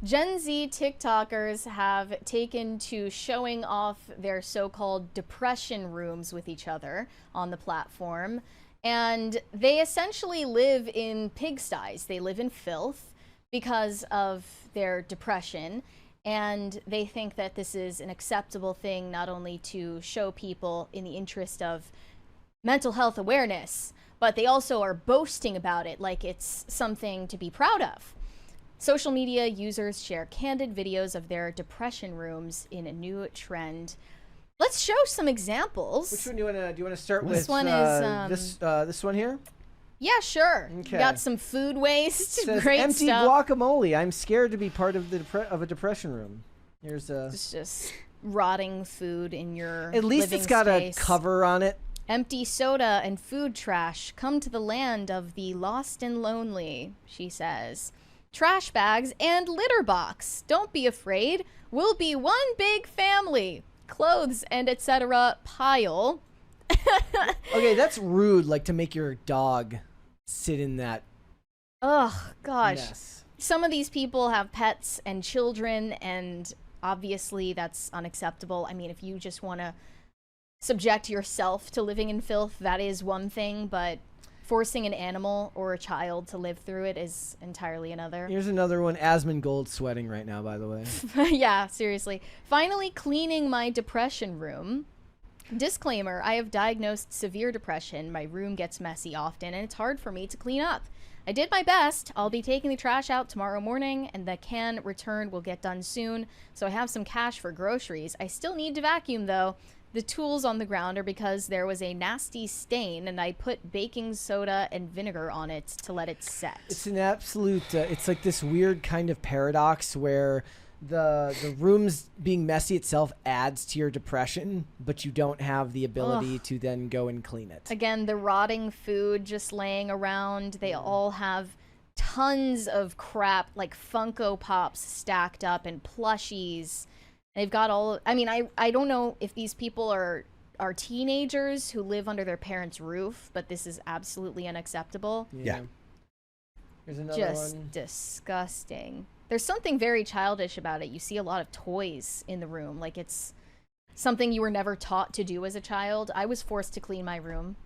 Gen Z TikTokers have taken to showing off their so-called depression rooms with each other on the platform. And they essentially live in pigsties. They live in filth because of their depression. And they think that this is an acceptable thing, not only to show people in the interest of mental health awareness, but they also are boasting about it like it's something to be proud of. Social media users share candid videos of their depression rooms in a new trend. Let's show some examples. Which one do you want to start with? This one is this one here. Yeah, sure. Okay. Got some food waste. It says, Great empty stuff. guacamole. I'm scared to be part of a depression room. Here's It's just rotting food in your At least living it's got space. a cover on it. Empty soda and food trash. Come to the land of the lost and lonely, she says. Trash bags and litter box. Don't be afraid. We'll be one big family. Clothes and etc. pile. Okay, that's rude. Like to make your dog sit in that Ugh, gosh. mess. Some of these people have pets and children, and obviously that's unacceptable. I mean, if you just want to subject yourself to living in filth, that is one thing, but forcing an animal or a child to live through it is entirely another. Here's another one. Asmongold sweating right now, by the way. Yeah, seriously. Finally cleaning my depression room. Disclaimer, I have diagnosed severe depression. My room gets messy often, and it's hard for me to clean up. I did my best. I'll be taking the trash out tomorrow morning, and the can return will get done soon, so I have some cash for groceries. I still need to vacuum, though. The tools on the ground are because there was a nasty stain, and I put baking soda and vinegar on it to let it set. It's an absolute. It's like this weird kind of paradox where the room's being messy itself adds to your depression, but you don't have the ability to then go and clean it. Again, the rotting food just laying around. They all have tons of crap, like Funko Pops stacked up and plushies. They've got all, I mean, I don't know if these people are teenagers who live under their parents' roof, but this is absolutely unacceptable. Yeah. Here's another Just one. disgusting. There's something very childish about it. You see a lot of toys in the room, like it's something you were never taught to do as a child. I was forced to clean my room.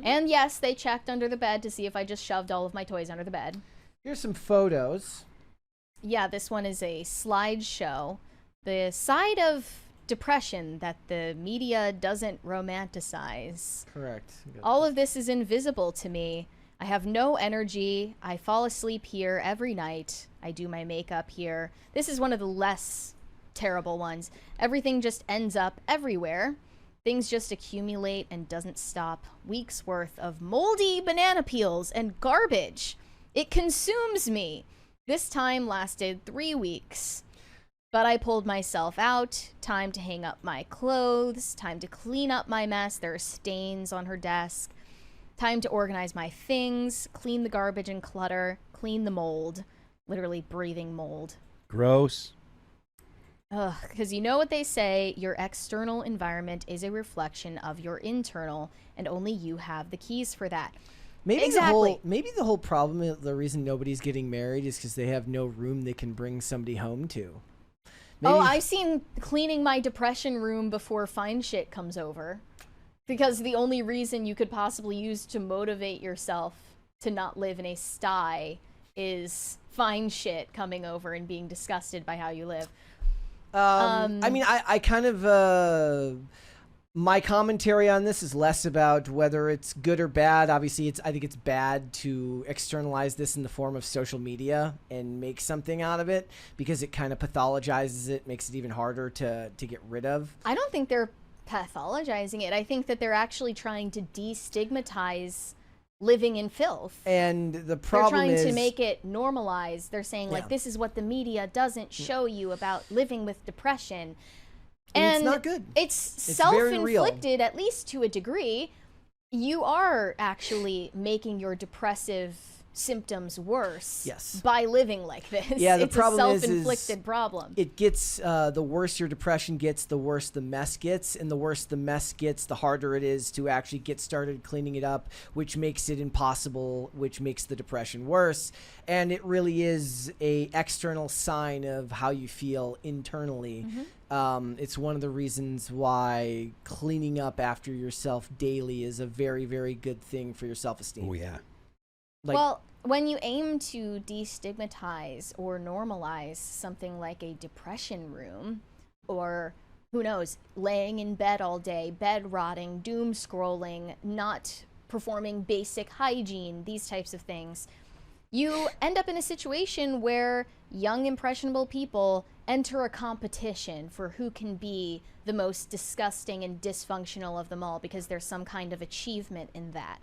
And yes, they checked under the bed to see if I just shoved all of my toys under the bed. Here's some photos. Yeah, this one is a slideshow. The side of depression that the media doesn't romanticize. Correct. All of this is invisible to me. I have no energy. I fall asleep here every night. I do my makeup here. This is one of the less terrible ones. Everything just ends up everywhere. Things just accumulate and doesn't stop. Weeks worth of moldy banana peels and garbage. It consumes me. This time lasted 3 weeks. But I pulled myself out. Time to hang up my clothes. Time to clean up my mess. There are stains on her desk. Time to organize my things. Clean the garbage and clutter. Clean the mold. Literally breathing mold. Gross. Ugh, because you know what they say, your external environment is a reflection of your internal, and only you have the keys for that. Maybe Exactly. the whole problem, the reason nobody's getting married is because they have no room they can bring somebody home to. Maybe Oh, I've seen cleaning my depression room before fine shit comes over. Because the only reason you could possibly use to motivate yourself to not live in a sty is fine shit coming over and being disgusted by how you live. I mean, I kind of my commentary on this is less about whether it's good or bad. Obviously, I think it's bad to externalize this in the form of social media and make something out of it because it kind of pathologizes it, makes it even harder to get rid of. I don't think they're pathologizing it. I think that they're actually trying to destigmatize living in filth. And the They're problem trying is to make it normalized. They're saying, like, Yeah. this is what the media doesn't show you about living with depression. And it's not good. It's very real. self-inflicted, at least to a degree. You are actually making your depressive symptoms worse Yes. by living like this. Yeah, the it's problem a is self-inflicted problem. It gets, the worse your depression gets, the worse the mess gets, and the worse the mess gets, the harder it is to actually get started cleaning it up, which makes it impossible, which makes the depression worse. And it really is a external sign of how you feel internally. It's one of the reasons why cleaning up after yourself daily is a very, very good thing for your self-esteem. Oh, yeah. Like, Well, when you aim to destigmatize or normalize something like a depression room, or who knows, laying in bed all day, bed rotting, doom scrolling, not performing basic hygiene, these types of things, you end up in a situation where young, impressionable people enter a competition for who can be the most disgusting and dysfunctional of them all because there's some kind of achievement in that.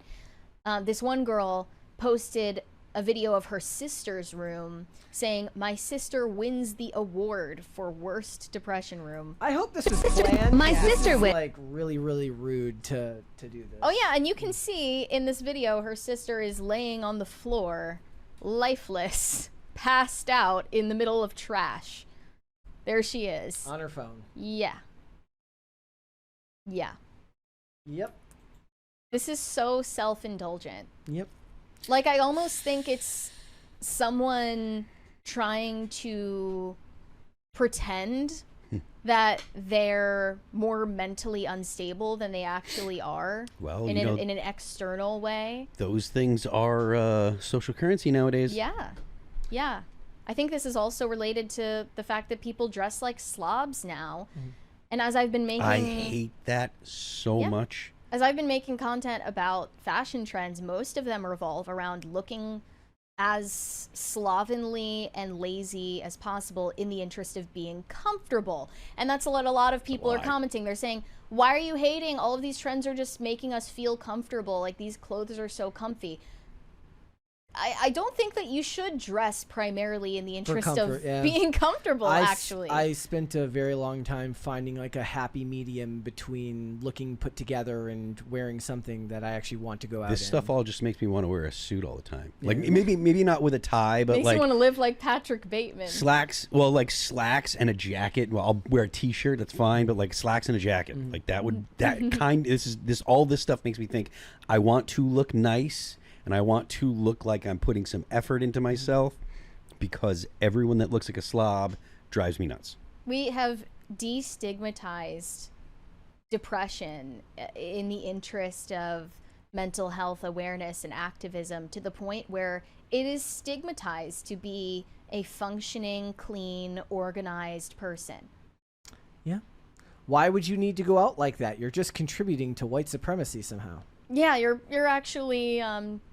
This one girl posted a video of her sister's room saying, "My sister wins the award for worst depression room." I hope this was planned. My This sister is, went- like really, really rude to do this. Oh yeah, and you can see in this video her sister is laying on the floor, lifeless, passed out in the middle of trash. There she is. On her phone. Yeah. Yeah. Yep. This is so self-indulgent. Yep. Like, I almost think it's someone trying to pretend that they're more mentally unstable than they actually are. Well, in you know, an external way. those things are social currency nowadays. Yeah. Yeah. I think this is also related to the fact that people dress like slobs now. And as I've been making I hate that so Yeah. much. as I've been making content about fashion trends, most of them revolve around looking as slovenly and lazy as possible in the interest of being comfortable. And that's what a lot of people are Why? commenting. They're saying, why are you hating? All of these trends are just making us feel comfortable. Like, these clothes are so comfy. I don't think that you should dress primarily in the interest comfort, of yeah. being comfortable, actually. I spent a very long time finding like a happy medium between looking put together and wearing something that I actually want to go out This in. stuff all just makes me want to wear a suit all the time. Like Yeah. maybe not with a tie, but Makes like you want to live like Patrick Bateman. slacks. Well, like slacks and a jacket. Well, I'll wear a t-shirt. That's fine. But like slacks and a jacket, like that would all this stuff makes me think I want to look nice. And I want to look like I'm putting some effort into myself because everyone that looks like a slob drives me nuts. We have destigmatized depression in the interest of mental health awareness and activism to the point where it is stigmatized to be a functioning, clean, organized person. Yeah. Why would you need to go out like that? You're just contributing to white supremacy somehow. Yeah, you're actually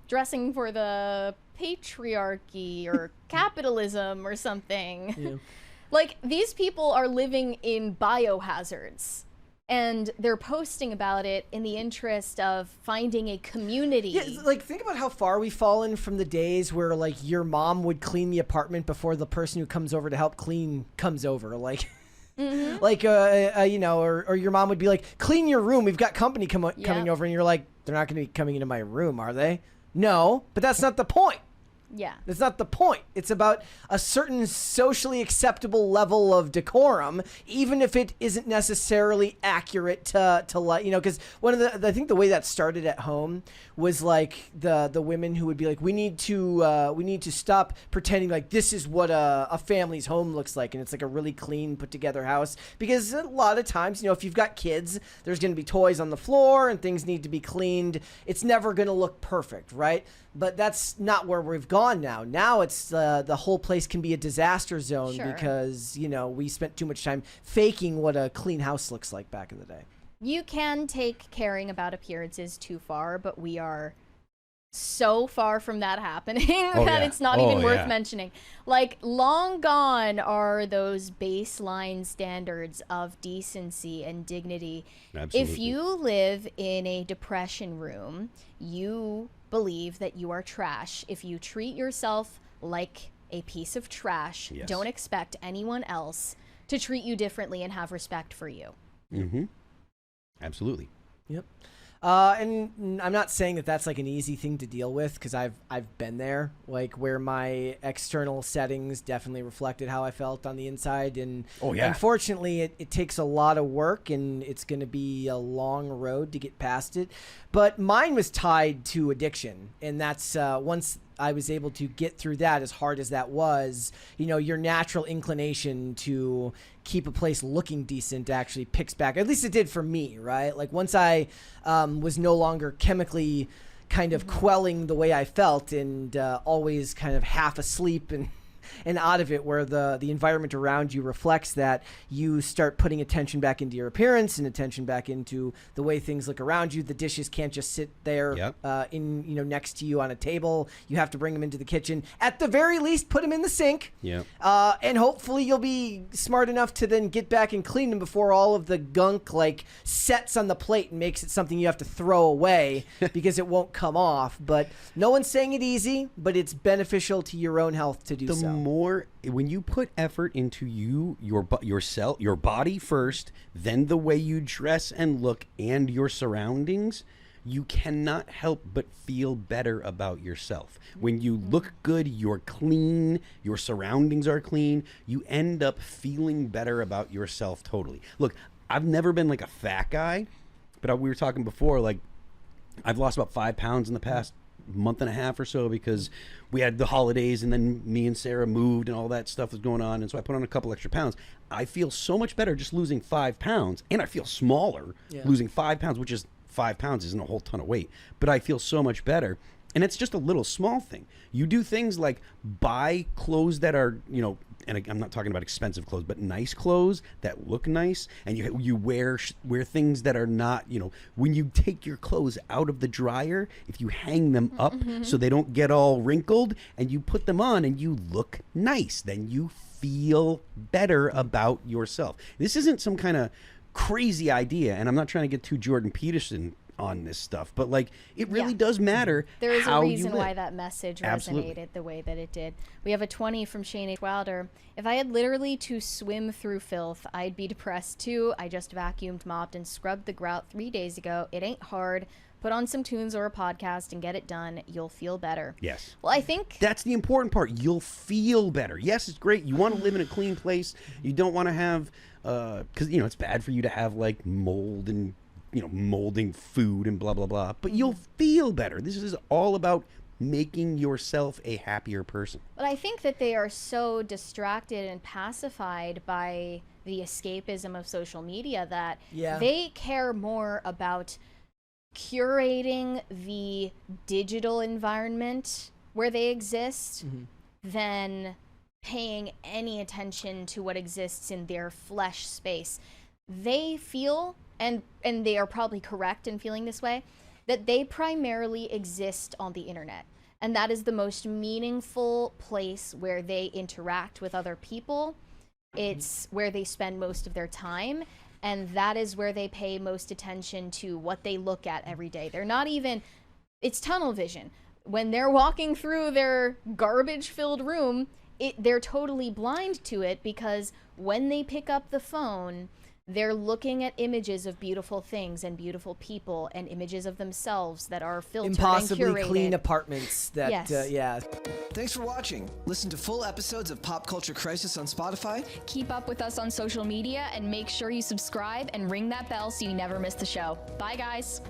dressing for the patriarchy or capitalism or something. Yeah. Like, these people are living in biohazards, and they're posting about it in the interest of finding a community. Yeah, like think about how far we've fallen from the days where like your mom would clean the apartment before the person who comes over to help clean comes over. Like, like you know, or your mom would be like, "Clean your room. We've got company coming over," and you're like, "They're not going to be coming into my room, are they?" No, but that's not the point. Yeah. That's not the point. It's about a certain socially acceptable level of decorum, even if it isn't necessarily accurate to like, you know, because one of I think the way that started at home was like the women who would be like, we need to stop pretending like this is what a family's home looks like, and it's like a really clean, put together house, because a lot of times, you know, if you've got kids, there's going to be toys on the floor and things need to be cleaned. It's never going to look perfect, right? But that's not where we've gone now. Now it's the whole place can be a disaster zone Sure. because, you know, we spent too much time faking what a clean house looks like back in the day. You can take caring about appearances too far, but we are so far from that happening that yeah. it's not Oh, even worth yeah. mentioning. Like, long gone are those baseline standards of decency and dignity. Absolutely. If you live in a depression room, you believe that you are trash. If you treat yourself like a piece of trash, Yes. don't expect anyone else to treat you differently and have respect for you. Mm-hmm. Absolutely. Yep. And I'm not saying that that's like an easy thing to deal with, because I've been there, like where my external settings definitely reflected how I felt on the inside, and Oh, yeah. unfortunately it takes a lot of work, and it's going to be a long road to get past it. But mine was tied to addiction, and that's once I was able to get through that, as hard as that was, your natural inclination to keep a place looking decent actually picks back. At least it did for me, right? Like once I was no longer chemically kind of quelling the way I felt, and always kind of half asleep and out of it, where the environment around you reflects that, you start putting attention back into your appearance and attention back into the way things look around you. The dishes can't just sit there next to you on a table. You have to bring them into the kitchen. At the very least, put them in the sink. Yeah. And hopefully you'll be smart enough to then get back and clean them before all of the gunk like sets on the plate and makes it something you have to throw away because it won't come off. But no one's saying it easy, but it's beneficial to your own health to do so. When you put effort into yourself, your body first, then the way you dress and look and your surroundings, you cannot help but feel better about yourself. When you look good, you're clean, your surroundings are clean, you end up feeling better about yourself totally. Look, I've never been like a fat guy, but we were talking before, like I've lost about 5 pounds in the past month and a half or so, because we had the holidays and then me and Sarah moved and all that stuff was going on, and so I put on a couple extra pounds. I feel so much better just losing 5 pounds, and I feel smaller losing 5 pounds, which is 5 pounds isn't a whole ton of weight, but I feel so much better. And it's just a little small thing. You do things like buy clothes that are, and I'm not talking about expensive clothes, but nice clothes that look nice, and you wear things that are not, when you take your clothes out of the dryer, if you hang them up so they don't get all wrinkled, and you put them on and you look nice, then you feel better about yourself. This isn't some kind of crazy idea, and I'm not trying to get too Jordan Peterson on this stuff, but like it really does matter. There is how a reason you live. why that message Absolutely. resonated the way that it did. We have a 20 from Shane H. Wilder. If I had literally to swim through filth, I'd be depressed too. I just vacuumed, mopped, and scrubbed the grout 3 days ago. It ain't hard. Put on some tunes or a podcast and get it done. You'll feel better. Yes. Well, I think That's the important part. You'll feel better. Yes, it's great. You want to live in a clean place. You don't want to have, because, it's bad for you to have like mold and, molding food and blah, blah, blah. But you'll feel better. This is all about making yourself a happier person. But I think that they are so distracted and pacified by the escapism of social media that they care more about curating the digital environment where they exist than paying any attention to what exists in their flesh space. They feel, and they are probably correct in feeling this way, that they primarily exist on the internet. And that is the most meaningful place where they interact with other people. It's where they spend most of their time. And that is where they pay most attention to what they look at every day. They're not even, it's tunnel vision. When they're walking through their garbage-filled room, they're totally blind to it, because when they pick up the phone, they're looking at images of beautiful things and beautiful people and images of themselves that are filtered Impossibly and curated. clean apartments that, Yes. Thanks for watching. Listen to full episodes of Pop Culture Crisis on Spotify. Keep up with us on social media and make sure you subscribe and ring that bell so you never miss the show. Bye, guys.